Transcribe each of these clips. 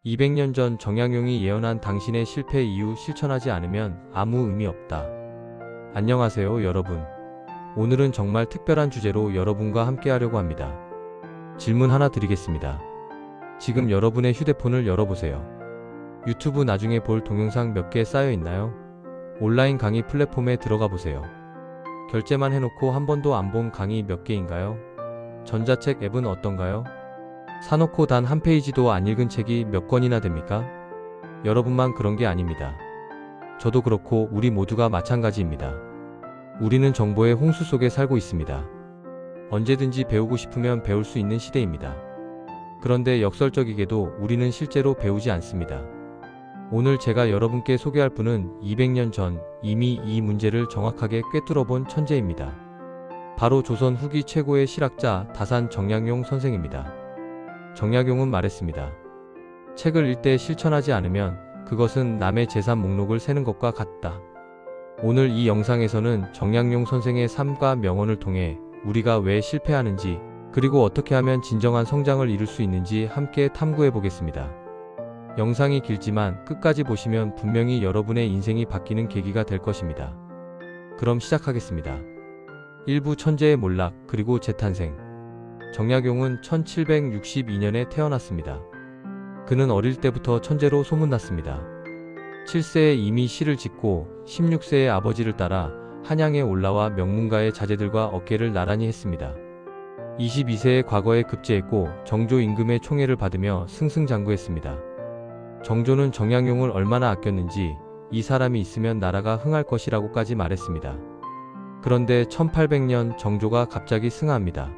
200년 전 정약용이 예언한 당신의 실패 이후 실천하지 않으면 아무 의미 없다. 안녕하세요, 여러분. 오늘은 정말 특별한 주제로 여러분과 함께 하려고 합니다. 질문 하나 드리겠습니다. 지금 여러분의 휴대폰을 열어보세요. 유튜브 나중에 볼 동영상 몇 개 쌓여 있나요? 온라인 강의 플랫폼에 들어가 보세요. 결제만 해놓고 한 번도 안 본 강의 몇 개인가요? 전자책 앱은 어떤가요? 사놓고 단 한 페이지도 안 읽은 책이 몇 권이나 됩니까? 여러분만 그런 게 아닙니다. 저도 그렇고 우리 모두가 마찬가지입니다. 우리는 정보의 홍수 속에 살고 있습니다. 언제든지 배우고 싶으면 배울 수 있는 시대입니다. 그런데 역설적이게도 우리는 실제로 배우지 않습니다. 오늘 제가 여러분께 소개할 분은 200년 전 이미 이 문제를 정확하게 꿰뚫어본 천재입니다. 바로 조선 후기 최고의 실학자 다산 정약용 선생입니다. 정약용은 말했습니다. 책을 읽되 실천하지 않으면 그것은 남의 재산 목록을 세는 것과 같다. 오늘 이 영상에서는 정약용 선생의 삶과 명언을 통해 우리가 왜 실패하는지, 그리고 어떻게 하면 진정한 성장을 이룰 수 있는지 함께 탐구해 보겠습니다. 영상이 길지만 끝까지 보시면 분명히 여러분의 인생이 바뀌는 계기가 될 것입니다. 그럼 시작하겠습니다. 1부 천재의 몰락 그리고 재탄생. 정약용은 1762년에 태어났습니다. 그는 어릴 때부터 천재로 소문났습니다. 7세에 이미 시를 짓고 16세에 아버지를 따라 한양에 올라와 명문가의 자제들과 어깨를 나란히 했습니다. 22세에 과거에 급제했고 정조 임금의 총애를 받으며 승승장구했습니다. 정조는 정약용을 얼마나 아꼈는지 이 사람이 있으면 나라가 흥할 것이라고까지 말했습니다. 그런데 1800년 정조가 갑자기 승하합니다.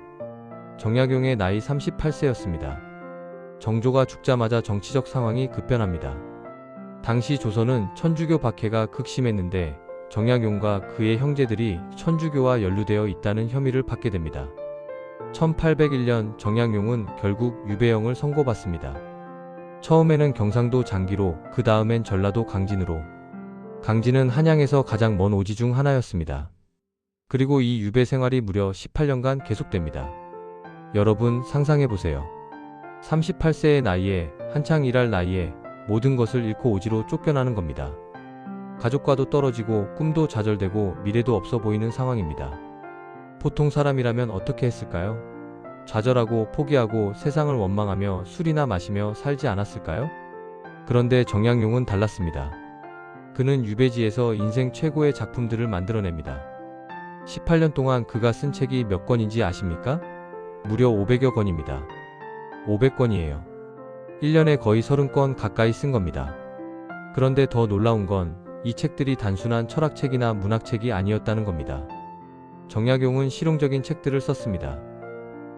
정약용의 나이 38세였습니다. 정조가 죽자마자 정치적 상황이 급변합니다. 당시 조선은 천주교 박해가 극심했는데 정약용과 그의 형제들이 천주교와 연루되어 있다는 혐의를 받게 됩니다. 1801년 정약용은 결국 유배형을 선고받습니다. 처음에는 경상도 장기로, 그 다음엔 전라도 강진으로. 강진은 한양에서 가장 먼 오지 중 하나였습니다. 그리고 이 유배 생활이 무려 18년간 계속됩니다. 여러분 상상해보세요. 38세의 나이에, 한창 일할 나이에 모든 것을 잃고 오지로 쫓겨나는 겁니다. 가족과도 떨어지고 꿈도 좌절되고 미래도 없어 보이는 상황입니다. 보통 사람이라면 어떻게 했을까요? 좌절하고 포기하고 세상을 원망하며 술이나 마시며 살지 않았을까요? 그런데 정약용은 달랐습니다. 그는 유배지에서 인생 최고의 작품들을 만들어냅니다. 18년 동안 그가 쓴 책이 몇 권인지 아십니까? 무려 500여 권입니다. 500권이에요. 1년에 거의 30권 가까이 쓴 겁니다. 그런데 더 놀라운 건 이 책들이 단순한 철학책이나 문학책이 아니었다는 겁니다. 정약용은 실용적인 책들을 썼습니다.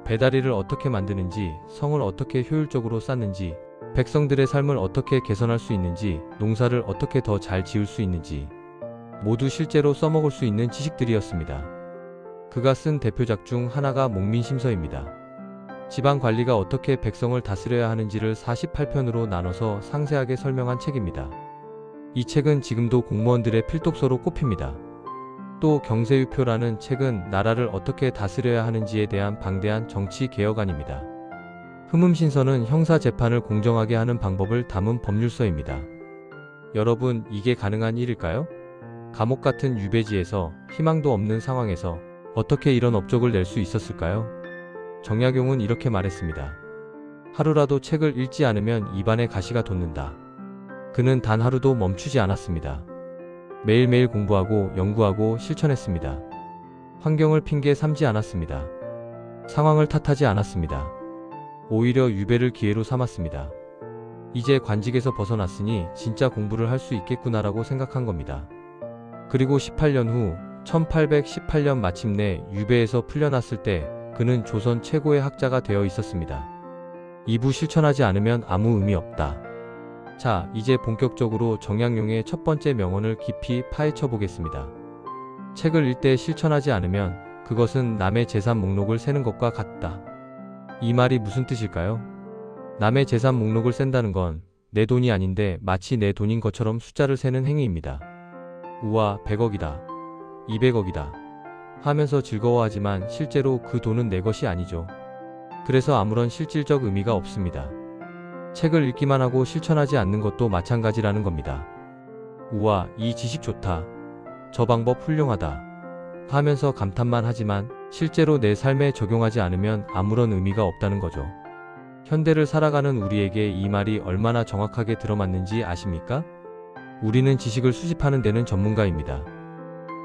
배다리를 어떻게 만드는지, 성을 어떻게 효율적으로 쌓는지, 백성들의 삶을 어떻게 개선할 수 있는지, 농사를 어떻게 더 잘 지을 수 있는지, 모두 실제로 써먹을 수 있는 지식들이었습니다. 그가 쓴 대표작 중 하나가 목민심서입니다. 지방 관리가 어떻게 백성을 다스려야 하는지를 48편으로 나눠서 상세하게 설명한 책입니다. 이 책은 지금도 공무원들의 필독서로 꼽힙니다. 또 경세유표라는 책은 나라를 어떻게 다스려야 하는지에 대한 방대한 정치 개혁안입니다. 흠음신서는 형사재판을 공정하게 하는 방법을 담은 법률서입니다. 여러분, 이게 가능한 일일까요? 감옥 같은 유배지에서, 희망도 없는 상황에서 어떻게 이런 업적을 낼 수 있었을까요? 정약용은 이렇게 말했습니다. 하루라도 책을 읽지 않으면 입안에 가시가 돋는다. 그는 단 하루도 멈추지 않았습니다. 매일매일 공부하고 연구하고 실천했습니다. 환경을 핑계 삼지 않았습니다. 상황을 탓하지 않았습니다. 오히려 유배를 기회로 삼았습니다. 이제 관직에서 벗어났으니 진짜 공부를 할 수 있겠구나라고 생각한 겁니다. 그리고 18년 후 1818년 마침내 유배에서 풀려났을 때 그는 조선 최고의 학자가 되어 있었습니다. 이부 실천하지 않으면 아무 의미 없다. 자, 이제 본격적으로 정약용의 첫 번째 명언을 깊이 파헤쳐 보겠습니다. 책을 읽되 실천하지 않으면 그것은 남의 재산 목록을 세는 것과 같다. 이 말이 무슨 뜻일까요? 남의 재산 목록을 센다는 건 내 돈이 아닌데 마치 내 돈인 것처럼 숫자를 세는 행위입니다. 우와, 100억이다. 200억이다. 하면서 즐거워하지만 실제로 그 돈은 내 것이 아니죠. 그래서 아무런 실질적 의미가 없습니다. 책을 읽기만 하고 실천하지 않는 것도 마찬가지라는 겁니다. 우와, 이 지식 좋다. 저 방법 훌륭하다. 하면서 감탄만 하지만 실제로 내 삶에 적용하지 않으면 아무런 의미가 없다는 거죠. 현대를 살아가는 우리에게 이 말이 얼마나 정확하게 들어맞는지 아십니까? 우리는 지식을 수집하는 데는 전문가입니다.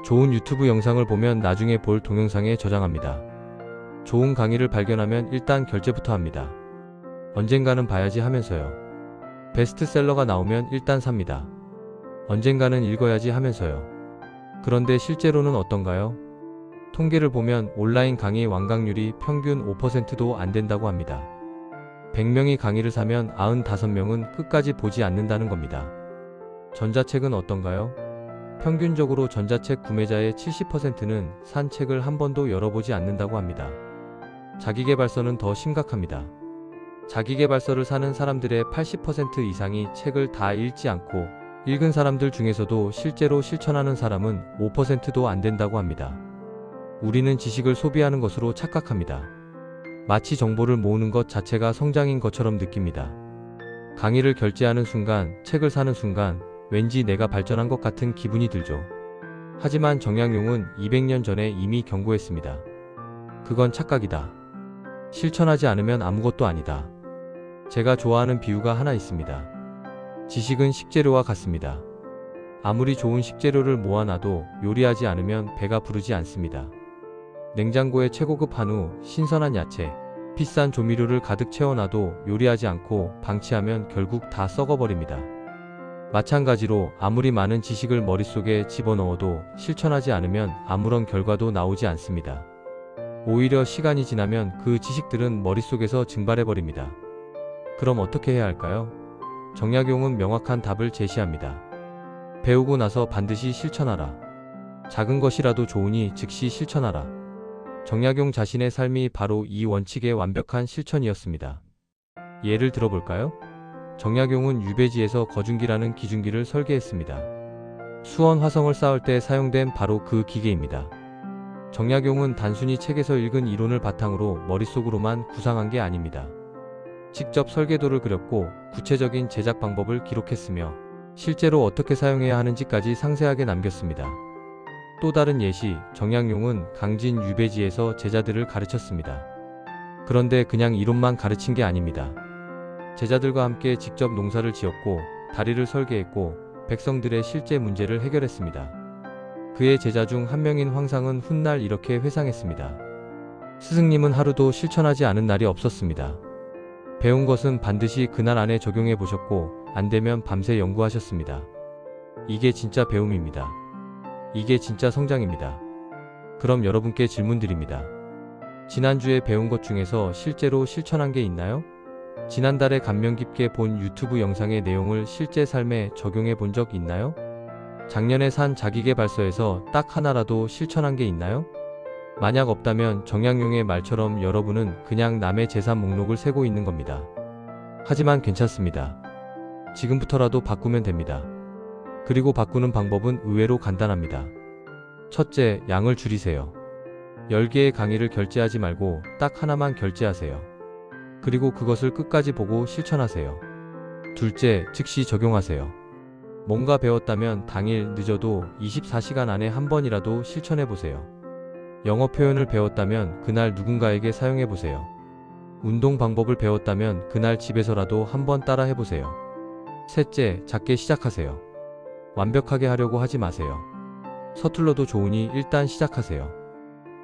좋은 유튜브 영상을 보면 나중에 볼 동영상에 저장합니다. 좋은 강의를 발견하면 일단 결제부터 합니다. 언젠가는 봐야지 하면서요. 베스트셀러가 나오면 일단 삽니다. 언젠가는 읽어야지 하면서요. 그런데 실제로는 어떤가요? 통계를 보면 온라인 강의 완강률이 평균 5%도 안 된다고 합니다. 100명이 강의를 사면 95명은 끝까지 보지 않는다는 겁니다. 전자책은 어떤가요? 평균적으로 전자책 구매자의 70%는 산 책을 한 번도 열어보지 않는다고 합니다. 자기계발서는 더 심각합니다. 자기계발서를 사는 사람들의 80% 이상이 책을 다 읽지 않고 읽은 사람들 중에서도 실제로 실천하는 사람은 5%도 안 된다고 합니다. 우리는 지식을 소비하는 것으로 착각합니다. 마치 정보를 모으는 것 자체가 성장인 것처럼 느낍니다. 강의를 결제하는 순간, 책을 사는 순간 왠지 내가 발전한 것 같은 기분이 들죠. 하지만 정약용은 200년 전에 이미 경고했습니다. 그건 착각이다. 실천하지 않으면 아무것도 아니다. 제가 좋아하는 비유가 하나 있습니다. 지식은 식재료와 같습니다. 아무리 좋은 식재료를 모아놔도 요리하지 않으면 배가 부르지 않습니다. 냉장고에 최고급 한우, 신선한 야채, 비싼 조미료를 가득 채워놔도 요리하지 않고 방치하면 결국 다 썩어버립니다. 마찬가지로 아무리 많은 지식을 머릿속에 집어넣어도 실천하지 않으면 아무런 결과도 나오지 않습니다. 오히려 시간이 지나면 그 지식들은 머릿속에서 증발해버립니다. 그럼 어떻게 해야 할까요? 정약용은 명확한 답을 제시합니다. 배우고 나서 반드시 실천하라. 작은 것이라도 좋으니 즉시 실천하라. 정약용 자신의 삶이 바로 이 원칙의 완벽한 실천이었습니다. 예를 들어볼까요? 정약용은 유배지에서 거중기라는 기중기를 설계했습니다. 수원 화성을 쌓을 때 사용된 바로 그 기계입니다. 정약용은 단순히 책에서 읽은 이론을 바탕으로 머릿속으로만 구상한 게 아닙니다. 직접 설계도를 그렸고 구체적인 제작 방법을 기록했으며 실제로 어떻게 사용해야 하는지까지 상세하게 남겼습니다. 또 다른 예시, 정약용은 강진 유배지에서 제자들을 가르쳤습니다. 그런데 그냥 이론만 가르친 게 아닙니다. 제자들과 함께 직접 농사를 지었고 다리를 설계했고 백성들의 실제 문제를 해결했습니다. 그의 제자 중 한 명인 황상은 훗날 이렇게 회상했습니다. 스승님은 하루도 실천하지 않은 날이 없었습니다. 배운 것은 반드시 그날 안에 적용해 보셨고 안 되면 밤새 연구하셨습니다. 이게 진짜 배움입니다. 이게 진짜 성장입니다. 그럼 여러분께 질문 드립니다. 지난주에 배운 것 중에서 실제로 실천한 게 있나요? 지난달에 감명 깊게 본 유튜브 영상의 내용을 실제 삶에 적용해 본 적 있나요? 작년에 산 자기계발서에서 딱 하나라도 실천한 게 있나요? 만약 없다면 정약용의 말처럼 여러분은 그냥 남의 재산 목록을 세고 있는 겁니다. 하지만 괜찮습니다. 지금부터라도 바꾸면 됩니다. 그리고 바꾸는 방법은 의외로 간단합니다. 첫째, 양을 줄이세요. 10개의 강의를 결제하지 말고 딱 하나만 결제하세요. 그리고 그것을 끝까지 보고 실천하세요. 둘째, 즉시 적용하세요. 뭔가 배웠다면 당일 늦어도 24시간 안에 한 번이라도 실천해보세요. 영어 표현을 배웠다면 그날 누군가에게 사용해보세요. 운동 방법을 배웠다면 그날 집에서라도 한번 따라 해보세요. 셋째, 작게 시작하세요. 완벽하게 하려고 하지 마세요. 서툴러도 좋으니 일단 시작하세요.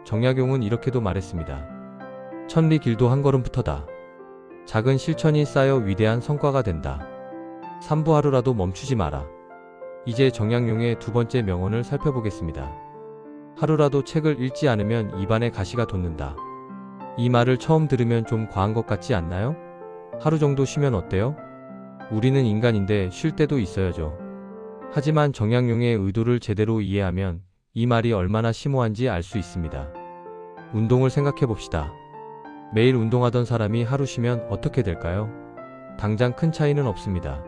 정약용은 이렇게도 말했습니다. 천리 길도 한 걸음부터다. 작은 실천이 쌓여 위대한 성과가 된다. 3부 하루라도 멈추지 마라. 이제 정약용의 두 번째 명언을 살펴보겠습니다. 하루라도 책을 읽지 않으면 입안에 가시가 돋는다. 이 말을 처음 들으면 좀 과한 것 같지 않나요? 하루 정도 쉬면 어때요? 우리는 인간인데 쉴 때도 있어야죠. 하지만 정약용의 의도를 제대로 이해하면 이 말이 얼마나 심오한지 알 수 있습니다. 운동을 생각해 봅시다. 매일 운동하던 사람이 하루 쉬면 어떻게 될까요? 당장 큰 차이는 없습니다.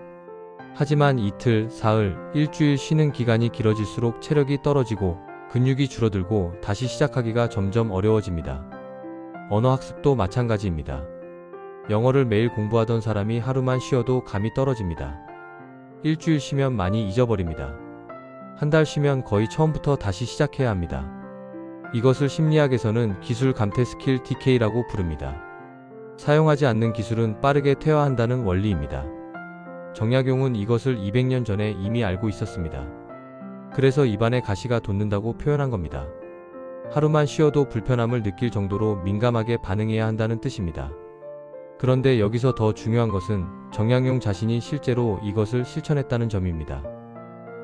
하지만 이틀, 사흘, 일주일 쉬는 기간이 길어질수록 체력이 떨어지고 근육이 줄어들고 다시 시작하기가 점점 어려워집니다. 언어 학습도 마찬가지입니다. 영어를 매일 공부하던 사람이 하루만 쉬어도 감이 떨어집니다. 일주일 쉬면 많이 잊어버립니다. 한 달 쉬면 거의 처음부터 다시 시작해야 합니다. 이것을 심리학에서는 기술 감퇴 스킬 DK라고 부릅니다. 사용하지 않는 기술은 빠르게 퇴화한다는 원리입니다. 정약용은 이것을 200년 전에 이미 알고 있었습니다. 그래서 입안에 가시가 돋는다고 표현한 겁니다. 하루만 쉬어도 불편함을 느낄 정도로 민감하게 반응해야 한다는 뜻입니다. 그런데 여기서 더 중요한 것은 정약용 자신이 실제로 이것을 실천했다는 점입니다.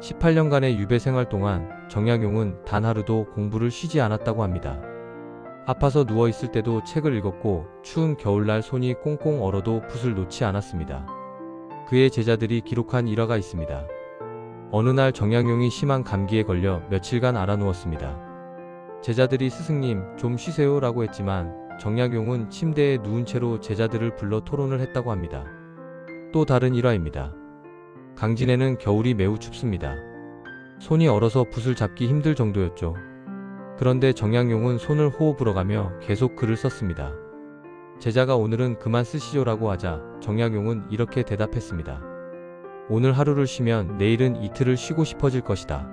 18년간의 유배 생활 동안 정약용은 단 하루도 공부를 쉬지 않았다고 합니다. 아파서 누워있을 때도 책을 읽었고 추운 겨울날 손이 꽁꽁 얼어도 붓을 놓지 않았습니다. 그의 제자들이 기록한 일화가 있습니다. 어느 날 정약용이 심한 감기에 걸려 며칠간 알아누웠습니다. 제자들이 스승님 좀 쉬세요 라고 했지만 정약용은 침대에 누운 채로 제자들을 불러 토론을 했다고 합니다. 또 다른 일화입니다. 강진에는 겨울이 매우 춥습니다. 손이 얼어서 붓을 잡기 힘들 정도였죠. 그런데 정약용은 손을 호호 불어가며 계속 글을 썼습니다. 제자가 오늘은 그만 쓰시죠 라고 하자 정약용은 이렇게 대답했습니다. 오늘 하루를 쉬면 내일은 이틀을 쉬고 싶어질 것이다.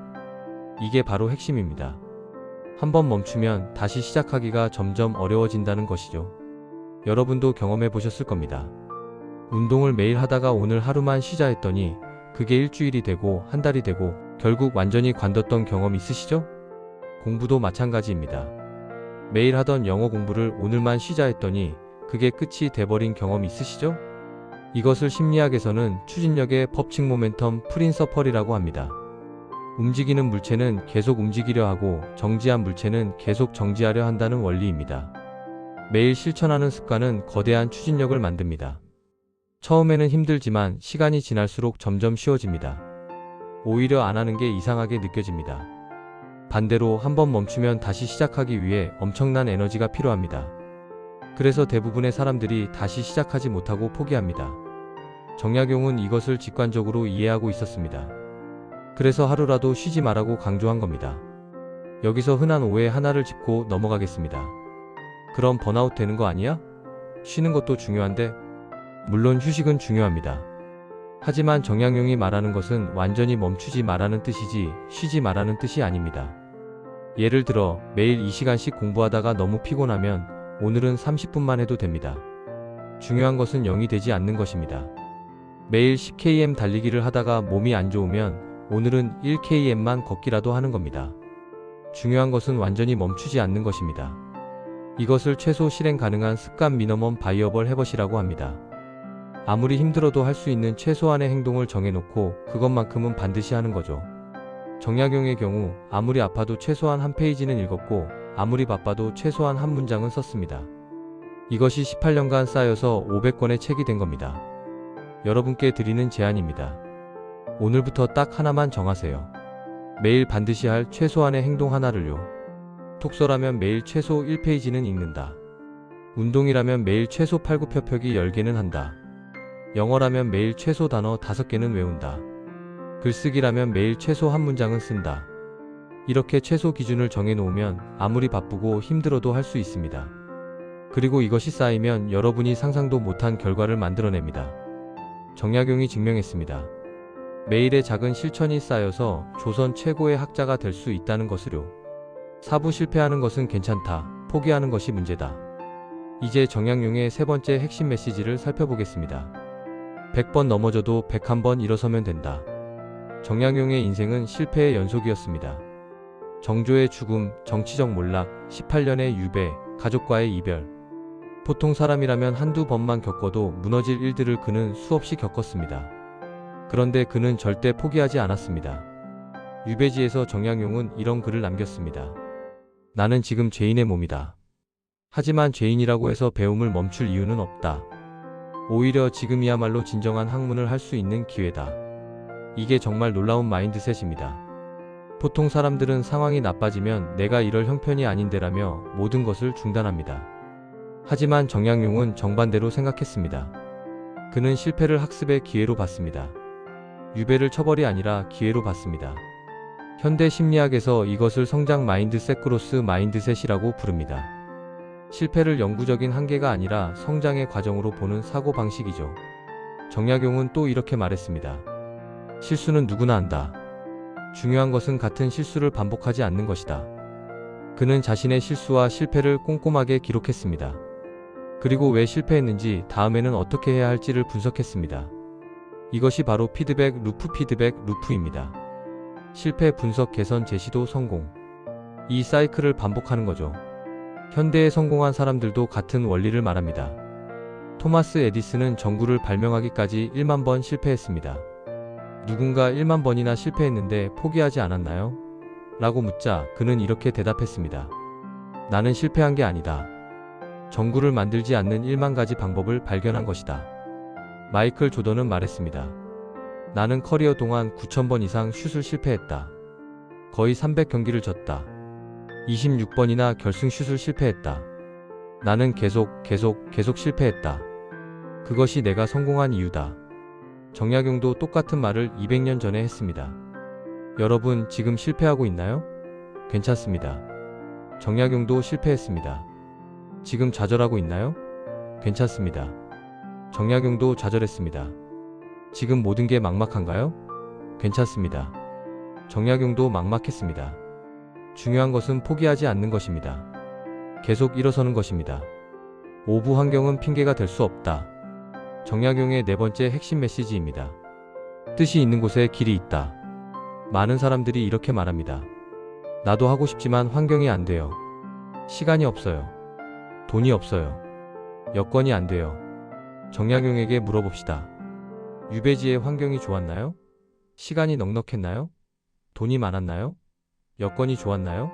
이게 바로 핵심입니다. 한번 멈추면 다시 시작하기가 점점 어려워진다는 것이죠. 여러분도 경험해 보셨을 겁니다. 운동을 매일 하다가 오늘 하루만 쉬자 했더니 그게 일주일이 되고 한 달이 되고 결국 완전히 관뒀던 경험 있으시죠? 공부도 마찬가지입니다. 매일 하던 영어 공부를 오늘만 쉬자 했더니 그게 끝이 돼버린 경험 있으시죠? 이것을 심리학에서는 추진력의 법칙 모멘텀 프린서펄이라고 합니다. 움직이는 물체는 계속 움직이려 하고 정지한 물체는 계속 정지하려 한다는 원리입니다. 매일 실천하는 습관은 거대한 추진력을 만듭니다. 처음에는 힘들지만 시간이 지날수록 점점 쉬워집니다. 오히려 안 하는 게 이상하게 느껴집니다. 반대로 한번 멈추면 다시 시작하기 위해 엄청난 에너지가 필요합니다. 그래서 대부분의 사람들이 다시 시작하지 못하고 포기합니다. 정약용은 이것을 직관적으로 이해하고 있었습니다. 그래서 하루라도 쉬지 말라고 강조한 겁니다. 여기서 흔한 오해 하나를 짚고 넘어가겠습니다. 그럼 번아웃 되는 거 아니야? 쉬는 것도 중요한데? 물론 휴식은 중요합니다. 하지만 정약용이 말하는 것은 완전히 멈추지 말라는 뜻이지 쉬지 말라는 뜻이 아닙니다. 예를 들어 매일 2시간씩 공부하다가 너무 피곤하면 오늘은 30분만 해도 됩니다. 중요한 것은 0이 되지 않는 것입니다. 매일 10km 달리기를 하다가 몸이 안 좋으면 오늘은 1km만 걷기라도 하는 겁니다. 중요한 것은 완전히 멈추지 않는 것입니다. 이것을 최소 실행 가능한 습관 미니멈 바이어벌 해벗이라고 합니다. 아무리 힘들어도 할 수 있는 최소한의 행동을 정해놓고 그것만큼은 반드시 하는 거죠. 정약용의 경우 아무리 아파도 최소한 한 페이지는 읽었고 아무리 바빠도 최소한 한 문장은 썼습니다. 이것이 18년간 쌓여서 500권의 책이 된 겁니다. 여러분께 드리는 제안입니다. 오늘부터 딱 하나만 정하세요. 매일 반드시 할 최소한의 행동 하나를요. 독서라면 매일 최소 1페이지는 읽는다. 운동이라면 매일 최소 팔굽혀펴기 10개는 한다. 영어라면 매일 최소 단어 5개는 외운다. 글쓰기라면 매일 최소 한 문장은 쓴다. 이렇게 최소 기준을 정해놓으면 아무리 바쁘고 힘들어도 할 수 있습니다. 그리고 이것이 쌓이면 여러분이 상상도 못한 결과를 만들어냅니다. 정약용이 증명했습니다. 매일의 작은 실천이 쌓여서 조선 최고의 학자가 될 수 있다는 것을요. 사부 실패하는 것은 괜찮다. 포기하는 것이 문제다. 이제 정약용의 세 번째 핵심 메시지를 살펴보겠습니다. 100번 넘어져도 101번 일어서면 된다. 정약용의 인생은 실패의 연속이었습니다. 정조의 죽음, 정치적 몰락, 18년의 유배, 가족과의 이별. 보통 사람이라면 한두 번만 겪어도 무너질 일들을 그는 수없이 겪었습니다. 그런데 그는 절대 포기하지 않았습니다. 유배지에서 정약용은 이런 글을 남겼습니다. 나는 지금 죄인의 몸이다. 하지만 죄인이라고 해서 배움을 멈출 이유는 없다. 오히려 지금이야말로 진정한 학문을 할 수 있는 기회다. 이게 정말 놀라운 마인드셋입니다. 보통 사람들은 상황이 나빠지면 내가 이럴 형편이 아닌데라며 모든 것을 중단합니다. 하지만 정약용은 정반대로 생각했습니다. 그는 실패를 학습의 기회로 봤습니다. 유배를 처벌이 아니라 기회로 봤습니다. 현대 심리학에서 이것을 성장 마인드셋, 그로스 마인드셋이라고 부릅니다. 실패를 영구적인 한계가 아니라 성장의 과정으로 보는 사고방식이죠. 정약용은 또 이렇게 말했습니다. 실수는 누구나 한다. 중요한 것은 같은 실수를 반복하지 않는 것이다. 그는 자신의 실수와 실패를 꼼꼼하게 기록했습니다. 그리고 왜 실패했는지, 다음에는 어떻게 해야 할지를 분석했습니다. 이것이 바로 피드백 루프입니다. 실패, 분석, 개선, 재시도, 성공. 이 사이클을 반복하는 거죠. 현대에 성공한 사람들도 같은 원리를 말합니다. 토마스 에디슨은 전구를 발명하기까지 1만 번 실패했습니다. 누군가 1만 번이나 실패했는데 포기하지 않았나요? 라고 묻자 그는 이렇게 대답했습니다. 나는 실패한 게 아니다. 전구를 만들지 않는 1만 가지 방법을 발견한 것이다. 마이클 조던은 말했습니다. 나는 커리어 동안 9,000번 이상 슛을 실패했다. 거의 300경기를 졌다. 26번이나 결승 슛을 실패했다. 나는 계속 실패했다. 그것이 내가 성공한 이유다. 정약용도 똑같은 말을 200년 전에 했습니다. 여러분, 지금 실패하고 있나요? 괜찮습니다. 정약용도 실패했습니다. 지금 좌절하고 있나요? 괜찮습니다. 정약용도 좌절했습니다. 지금 모든 게 막막한가요? 괜찮습니다. 정약용도 막막했습니다. 중요한 것은 포기하지 않는 것입니다. 계속 일어서는 것입니다. 오부 환경은 핑계가 될 수 없다. 정약용의 네 번째 핵심 메시지입니다. 뜻이 있는 곳에 길이 있다. 많은 사람들이 이렇게 말합니다. 나도 하고 싶지만 환경이 안 돼요. 시간이 없어요. 돈이 없어요. 여건이 안 돼요. 정약용에게 물어봅시다. 유배지의 환경이 좋았나요? 시간이 넉넉했나요? 돈이 많았나요? 여건이 좋았나요?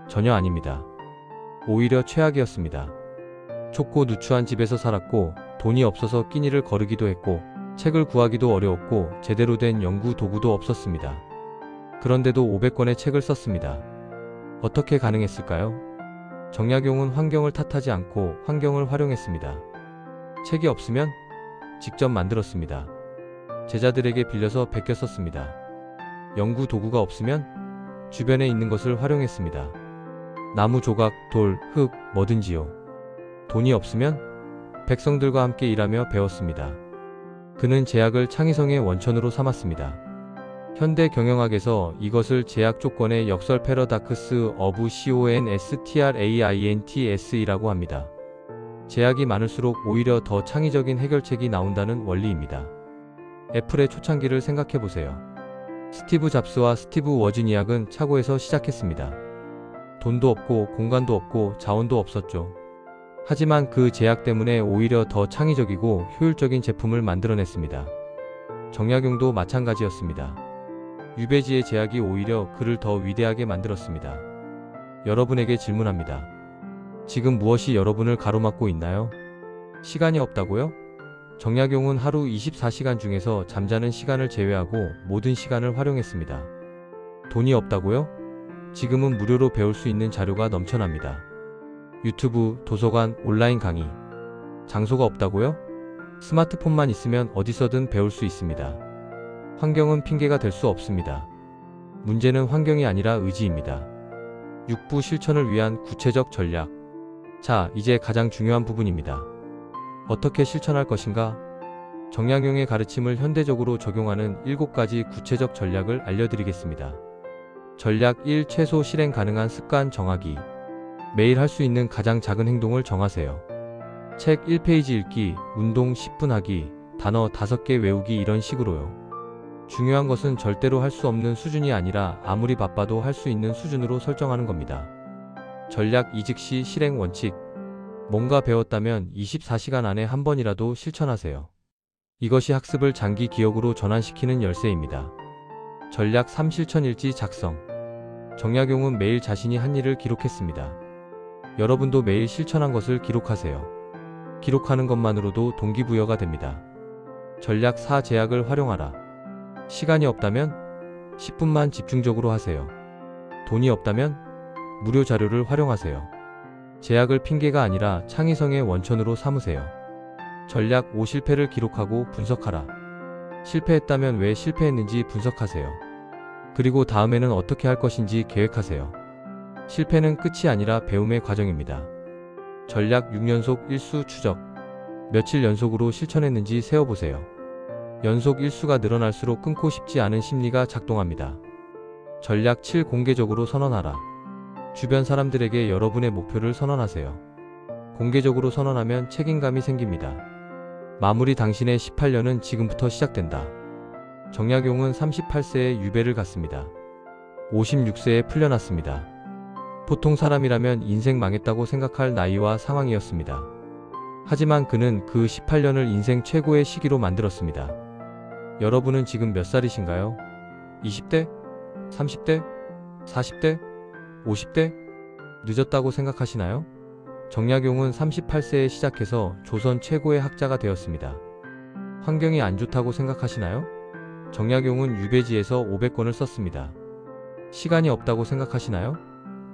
전혀 아닙니다. 오히려 최악이었습니다. 좁고 누추한 집에서 살았고, 돈이 없어서 끼니를 거르기도 했고, 책을 구하기도 어려웠고, 제대로 된 연구 도구도 없었습니다. 그런데도 500권의 책을 썼습니다. 어떻게 가능했을까요? 정약용은 환경을 탓하지 않고 환경을 활용했습니다. 책이 없으면 직접 만들었습니다. 제자들에게 빌려서 베껴 썼습니다. 연구 도구가 없으면 주변에 있는 것을 활용했습니다. 나무 조각, 돌, 흙, 뭐든지요. 돈이 없으면 백성들과 함께 일하며 배웠습니다. 그는 제약을 창의성의 원천으로 삼았습니다. 현대 경영학에서 이것을 제약 조건의 역설 패러닥스 어브 CONSTRAINTS이라고 합니다. 제약이 많을수록 오히려 더 창의적인 해결책이 나온다는 원리입니다. 애플의 초창기를 생각해보세요. 스티브 잡스와 스티브 워즈니악은 차고에서 시작했습니다. 돈도 없고 공간도 없고 자원도 없었죠. 하지만 그 제약 때문에 오히려 더 창의적이고 효율적인 제품을 만들어냈습니다. 정약용도 마찬가지였습니다. 유배지의 제약이 오히려 그를 더 위대하게 만들었습니다. 여러분에게 질문합니다. 지금 무엇이 여러분을 가로막고 있나요? 시간이 없다고요? 정약용은 하루 24시간 중에서 잠자는 시간을 제외하고 모든 시간을 활용했습니다. 돈이 없다고요? 지금은 무료로 배울 수 있는 자료가 넘쳐납니다. 유튜브, 도서관, 온라인 강의. 장소가 없다고요? 스마트폰만 있으면 어디서든 배울 수 있습니다. 환경은 핑계가 될 수 없습니다. 문제는 환경이 아니라 의지입니다. 6부 실천을 위한 구체적 전략. 자, 이제 가장 중요한 부분입니다. 어떻게 실천할 것인가? 정약용의 가르침을 현대적으로 적용하는 7가지 구체적 전략을 알려드리겠습니다. 전략 1. 최소 실행 가능한 습관 정하기. 매일 할 수 있는 가장 작은 행동을 정하세요. 책 1페이지 읽기, 운동 10분 하기, 단어 5개 외우기 이런 식으로요. 중요한 것은 절대로 할 수 없는 수준이 아니라 아무리 바빠도 할 수 있는 수준으로 설정하는 겁니다. 전략 2. 즉시 실행 원칙. 뭔가 배웠다면 24시간 안에 한 번이라도 실천하세요. 이것이 학습을 장기 기억으로 전환시키는 열쇠입니다. 전략 3. 실천 일지 작성. 정약용은 매일 자신이 한 일을 기록했습니다. 여러분도 매일 실천한 것을 기록하세요. 기록하는 것만으로도 동기부여가 됩니다. 전략 4. 제약을 활용하라. 시간이 없다면 10분만 집중적으로 하세요. 돈이 없다면 무료 자료를 활용하세요. 제약을 핑계가 아니라 창의성의 원천으로 삼으세요. 전략 5. 실패를 기록하고 분석하라. 실패했다면 왜 실패했는지 분석하세요. 그리고 다음에는 어떻게 할 것인지 계획하세요. 실패는 끝이 아니라 배움의 과정입니다. 전략 6연속 일수 추적. 며칠 연속으로 실천했는지 세어보세요. 연속 일수가 늘어날수록 끊고 싶지 않은 심리가 작동합니다. 전략 7. 공개적으로 선언하라. 주변 사람들에게 여러분의 목표를 선언하세요. 공개적으로 선언하면 책임감이 생깁니다. 마무리. 당신의 18년은 지금부터 시작된다. 정약용은 38세에 유배를 갔습니다. 56세에 풀려났습니다. 보통 사람이라면 인생 망했다고 생각할 나이와 상황이었습니다. 하지만 그는 그 18년을 인생 최고의 시기로 만들었습니다. 여러분은 지금 몇 살이신가요? 20대? 30대? 40대? 50대? 늦었다고 생각하시나요? 정약용은 38세에 시작해서 조선 최고의 학자가 되었습니다. 환경이 안 좋다고 생각하시나요? 정약용은 유배지에서 500권을 썼습니다. 시간이 없다고 생각하시나요?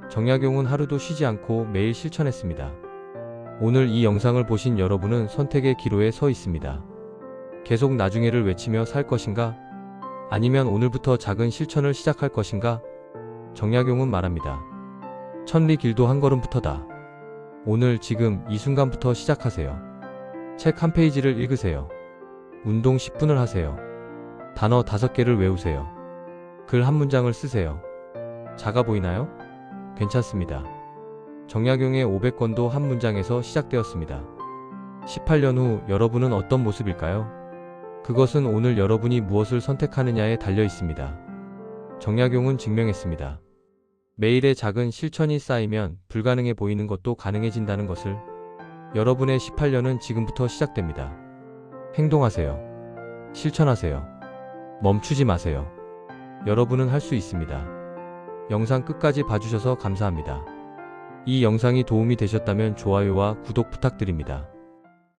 정약용은 하루도 쉬지 않고 매일 실천했습니다. 오늘 이 영상을 보신 여러분은 선택의 기로에 서 있습니다. 계속 나중에를 외치며 살 것인가? 아니면 오늘부터 작은 실천을 시작할 것인가? 정약용은 말합니다. 천리 길도 한 걸음부터다. 오늘 지금 이 순간부터 시작하세요. 책 한 페이지를 읽으세요. 운동 10분을 하세요. 단어 5개를 외우세요. 글 한 문장을 쓰세요. 작아 보이나요? 괜찮습니다. 정약용의 500권도 한 문장에서 시작되었습니다. 18년 후 여러분은 어떤 모습일까요? 그것은 오늘 여러분이 무엇을 선택하느냐에 달려 있습니다. 정약용은 증명했습니다. 매일의 작은 실천이 쌓이면 불가능해 보이는 것도 가능해진다는 것을. 여러분의 18년은 지금부터 시작됩니다. 행동하세요. 실천하세요. 멈추지 마세요. 여러분은 할 수 있습니다. 영상 끝까지 봐주셔서 감사합니다. 이 영상이 도움이 되셨다면 좋아요와 구독 부탁드립니다.